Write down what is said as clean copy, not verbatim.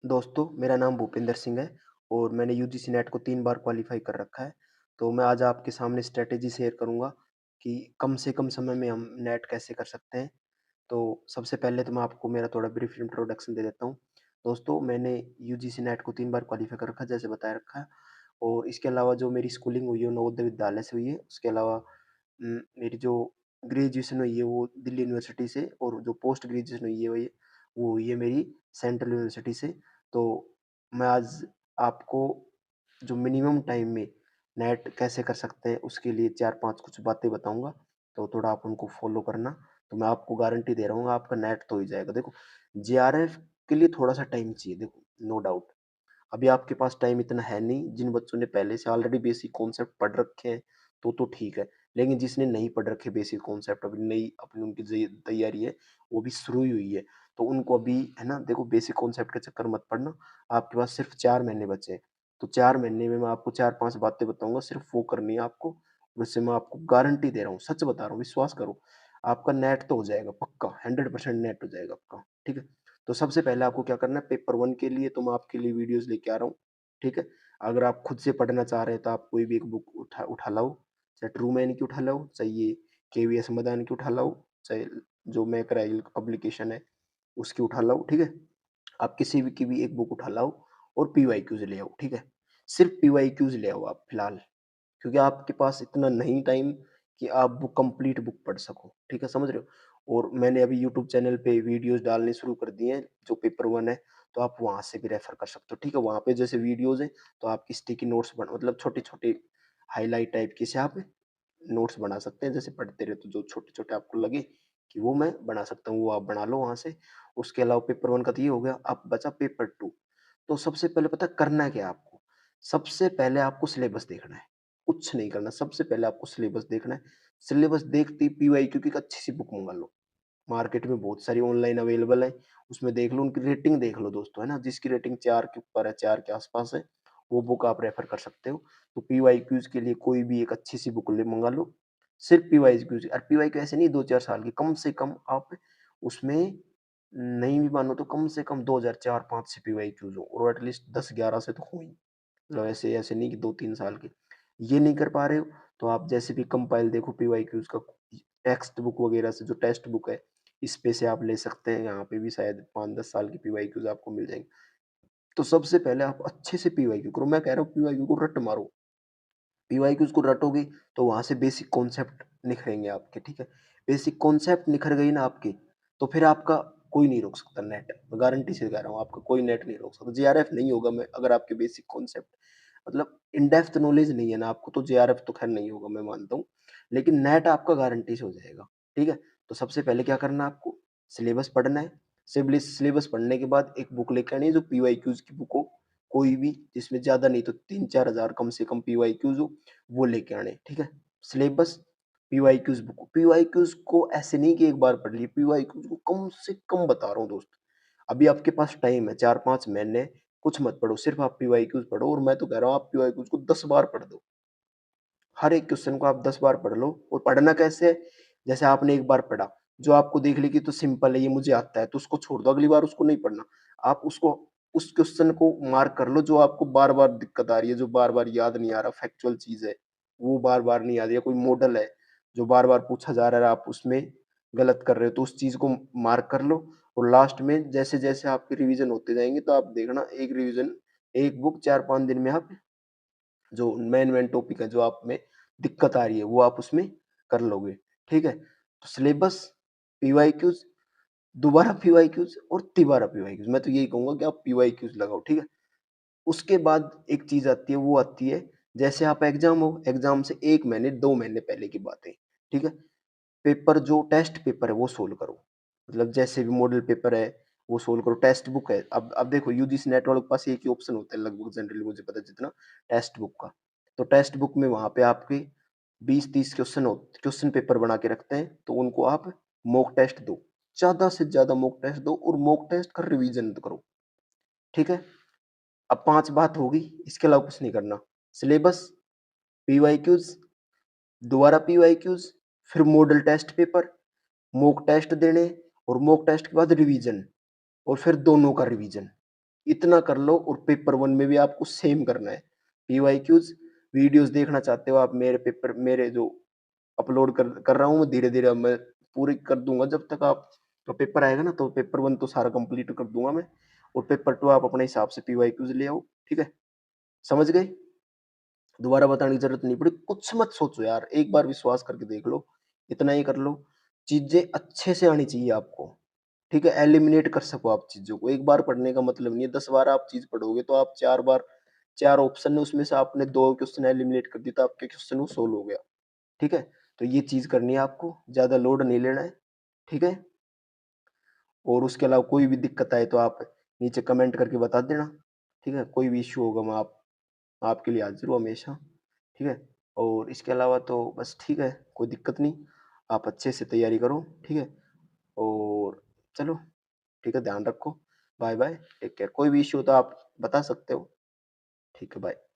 दोस्तों, मेरा नाम भूपिंदर सिंह है और मैंने यूजीसी नेट को 3 बार क्वालीफाई कर रखा है। तो मैं आज आपके सामने स्ट्रैटेजी शेयर करूँगा कि कम से कम समय में हम नेट कैसे कर सकते हैं। तो सबसे पहले तो मैं आपको मेरा थोड़ा ब्रीफ इंट्रोडक्शन दे देता हूँ। दोस्तों, मैंने यूजीसी नेट को 3 बार क्वालीफाई कर रखा है, जैसे बताया रखा है। और इसके अलावा जो मेरी स्कूलिंग हुई है, वो नवोदय विद्यालय से हुई है। उसके अलावा मेरी जो ग्रेजुएशन हुई है, वो दिल्ली यूनिवर्सिटी से, और जो पोस्ट ग्रेजुएशन हुई है, वो हुई है मेरी सेंट्रल यूनिवर्सिटी से। तो मैं आज आपको जो मिनिमम टाइम में नेट कैसे कर सकते हैं, उसके लिए 4-5 कुछ बातें बताऊँगा, तो थोड़ा आप उनको फ़ॉलो करना। तो मैं आपको गारंटी दे रहा हूँ, आपका नेट तो हो ही जाएगा। देखो, जेआरएफ के लिए थोड़ा-सा टाइम चाहिए, देखो, नो डाउट। अभी आपके पास टाइम इतना है नहीं, जिन बच्चों ने पहले से ऑलरेडी बेसिक कॉन्सेप्ट पढ़ रखे हैं, तो ठीक है। लेकिन जिसने नहीं पढ़ रखे बेसिक कॉन्सेप्ट, अभी नई अपनी उनकी तैयारी है, वो भी शुरू ही हुई है, तो उनको अभी, है ना, देखो, बेसिक कॉन्सेप्ट के चक्कर मत पड़ना। आपके पास सिर्फ 4 महीने बचे हैं, तो 4 महीने में मैं आपको 4-5 बातें बताऊंगा, सिर्फ वो करनी है आपको। वैसे मैं आपको गारंटी दे रहा हूँ, सच बता रहा हूँ, विश्वास करो, आपका नेट तो हो जाएगा पक्का, 100% नेट हो जाएगा आपका। ठीक है। तो सबसे पहले आपको क्या करना है, पेपर वन के लिए तो मैं आपके लिए वीडियोस लेके आ रहा हूँ। ठीक है। अगर आप खुद से पढ़ना चाह रहे हैं, तो आप कोई भी एक बुक उठा उठा लाओ, चाहे ट्रूमैन की उठा लाओ, चाहे ये केवीएस मदान की उठा लाओ, चाहे जो मैकराइल पब्लिकेशन है उसकी उठा लाओ। ठीक है। आप किसी भी की भी एक बुक उठा लाओ और पीवाईक्यूज ले आओ। ठीक है। सिर्फ पीवाईक्यूज ले आओ आप फिलहाल, क्योंकि आपके पास इतना नहीं टाइम कि आप बुक कंप्लीट बुक पढ़ सको। ठीक है, समझ रहे हो। और मैंने अभी यूट्यूब चैनल पे वीडियोस डालने शुरू कर दिए हैं, जो पेपर वन है, तो आप वहां से भी रेफर कर सकते हो। ठीक है, वहां पे जैसे वीडियोस हैं, तो आपकी स्टिकी नोट्स बन, मतलब छोटे छोटे हाईलाइट टाइप की से आप नोट्स बना सकते हैं, जैसे पढ़ते रहे, तो जो छोटे छोटे आपको लगे कि वो मैं बना सकता हूँ, वो आप बना लो वहां से। उसके अलावा पेपर वन का तो ये हो गया, अब बचा पेपर टू। तो सबसे पहले पता है करना क्या है आपको। सबसे पहले आपको सिलेबस देखना है, कुछ नहीं करना। सबसे पहले आपको सिलेबस देखना है। सिलेबस देखते ही पीवाईक्यू की एक अच्छी सी बुक मंगा लो। मार्केट में बहुत सारी ऑनलाइन अवेलेबल है, उसमें देख लो, उनकी रेटिंग देख लो दोस्तों, है ना, जिसकी रेटिंग 4 के ऊपर है, 4 के आसपास है, वो बुक आप रेफर कर सकते हो। तो पीवाईक्यूज के लिए कोई भी एक अच्छी सी बुक ले मंगा लो, सिर्फ पीवाईक्यूज। और पीवाईक्यू ऐसे नहीं 2-4 साल की, कम से कम आप उसमें नहीं भी मानो तो कम से कम 2004-5 से पीवाईक्यूज हो, और एटलीस्ट 10-11 से तो हो ही। मतलब ऐसे ऐसे नहीं कि 2-3 साल के। ये नहीं कर पा रहे हो, तो आप जैसे भी कंपाइल देखो पीवाईक्यूज का, टेक्स्ट बुक वगैरह से, जो टेक्स्ट बुक है, इस पे से आप ले सकते हैं। यहाँ पे भी शायद 5-10 साल की पीवाईक्यूज आपको मिल जाएंगे। तो सबसे पहले आप अच्छे से पीवाईक्यू करो, मैं कह रहा हूँ पीवाईक्यू को रट मारो। पीवाईक्यूज को रटोगे तो वहां से बेसिक कॉन्सेप्ट निखरेंगे आपके। ठीक है। बेसिक कॉन्सेप्ट निखर गई ना आपकी, तो फिर आपका कोई नहीं रोक सकता नेट, मैं गारंटी से कह रहा हूँ, आपका कोई नेट नहीं रोक सकता। जेआरएफ नहीं होगा, मैं अगर आपके बेसिक कॉन्सेप्ट, मतलब इन डेप्थ नॉलेज नहीं है ना आपको, तो जेआरएफ तो खैर नहीं होगा, मैं मानता हूँ। लेकिन नेट आपका गारंटी से हो जाएगा। ठीक है। तो सबसे पहले क्या करना है आपको, सिलेबस पढ़ना है। सिलेबस पढ़ने के बाद एक बुक लेकर आनी है, जो पीवाईक्यूज की बुक हो, कोई भी, जिसमें ज्यादा नहीं तो 3-4 हजार कम से कम पीवाईक्यूज हो, वो लेके आने। ठीक है। सिलेबस, पीवाईक्यूज बुक, पीवाईक्यूज को ऐसे नहीं कि एक बार पढ़ लिए, पीवाईक्यूज को कम से कम बता रहा हूँ दोस्त। अभी आपके पास टाइम है 4-5 महीने, कुछ मत पढ़ो, सिर्फ आप पीवाईक्यूज पढ़ो। और मैं तो कह रहा हूँ आप पीवाईक्यूज को 10 बार पढ़ दो, हर एक क्वेश्चन को आप 10 बार पढ़ लो। और पढ़ना कैसे है, जैसे आपने एक बार पढ़ा, जो आपको देख ली कि तो सिंपल है, ये मुझे आता है, तो उसको छोड़ दो, अगली बार उसको नहीं पढ़ना। आप उसको, उस क्वेश्चन को मार्क कर लो, जो आपको बार बार दिक्कत आ रही है, जो बार बार याद नहीं आ रहा, फैक्चुअल चीज है, वो बार बार नहीं आ रही है, कोई मॉडल है जो बार बार पूछा जा रहा है, आप उसमें गलत कर रहे हो, तो उस चीज को मार्क कर लो। और लास्ट में जैसे जैसे आपके रिवीजन होते जाएंगे, तो आप देखना, एक रिवीजन, एक बुक 4-5 दिन में आप, जो मेन मेन टॉपिक है, जो आप में दिक्कत आ रही है, वो आप उसमें कर लोगे। ठीक है। तो सिलेबस, पीवाईक्यूज, दोबारा पीवाईक्यूज और तिबारा पीवाईक्यूज, मैं तो यही कहूंगा कि आप पीवाईक्यूज लगाओ। ठीक है। उसके बाद एक चीज आती है, वो आती है, जैसे आप एग्जाम हो, एग्जाम से 1 महीने 2 महीने पहले की बात है। ठीक है। पेपर, जो टेस्ट पेपर है, वो सोल्व करो। मतलब जैसे भी मॉडल पेपर है, वो सोल्व करो। टेक्स्ट बुक है, अब देखो, यूजीसी नेट वालों के पास एक ही ऑप्शन होता है लगभग, जनरली मुझे पता है जितना, टेक्स्ट बुक का। तो टेक्स्ट बुक में वहां पे आपके 20-30 क्वेश्चन पेपर बना के रखते हैं, तो उनको आप मॉक टेस्ट दो, ज्यादा से ज्यादा मॉक टेस्ट दो, और मॉक टेस्ट का रिवीजन करो। ठीक है। अब 5 बात होगी, इसके अलावा कुछ नहीं करना। सिलेबस, पीवाईक्यूज, दोबारा पीवाईक्यूज, फिर model test paper, mock test देने, और मॉक टेस्ट के बाद रिवीजन, और फिर दोनों का रिवीजन। इतना कर लो और पेपर 1 में भी आपको सेम करना है। पीवाईक्यूज़ वीडियोज़ देखना चाहते हो आप मेरे जो अपलोड कर रहा हूँ मैं धीरे-धीरे अब मैं पूरी कर दूँगा जब तक आप तो पेपर आएगा ना तो पेपर 1 तो सारा कंप्लीट कर दूँगा मैं और पेपर 2 आप अपने हिसाब से पीवाईक्यूज़ ले आओ, ठीक है? समझ गए? दोबारा बताने की ज़रूरत नहीं पड़ी, कुछ मत सोचो यार, एक बार विश्वास करके देख लो, इतना ही कर लो। चीज़ें अच्छे से आनी चाहिए आपको, ठीक है? एलिमिनेट कर सको आप चीज़ों को, एक बार पढ़ने का मतलब नहीं है, 10 बार आप चीज़ पढ़ोगे तो आप 4 बार 4 ऑप्शन है उसमें से आपने 2 क्वेश्चन एलिमिनेट कर दिए तो आपके क्वेश्चन वो सॉल्व हो गया, ठीक है? तो ये चीज़ करनी है आपको, ज़्यादा लोड नहीं लेना है, ठीक है? और उसके अलावा कोई भी दिक्कत आए तो आप नीचे कमेंट करके बता देना, ठीक है? कोई भी इश्यू होगा मैं आपके लिए हाज़िर हूँ हमेशा, ठीक है? और इसके अलावा तो बस ठीक है, कोई दिक्कत नहीं, आप अच्छे से तैयारी करो, ठीक है? और चलो, ठीक है, ध्यान रखो, बाय-बाय, टेक केयर। कोई भी इश्यू हो तो आप बता सकते हो, ठीक है, बाय।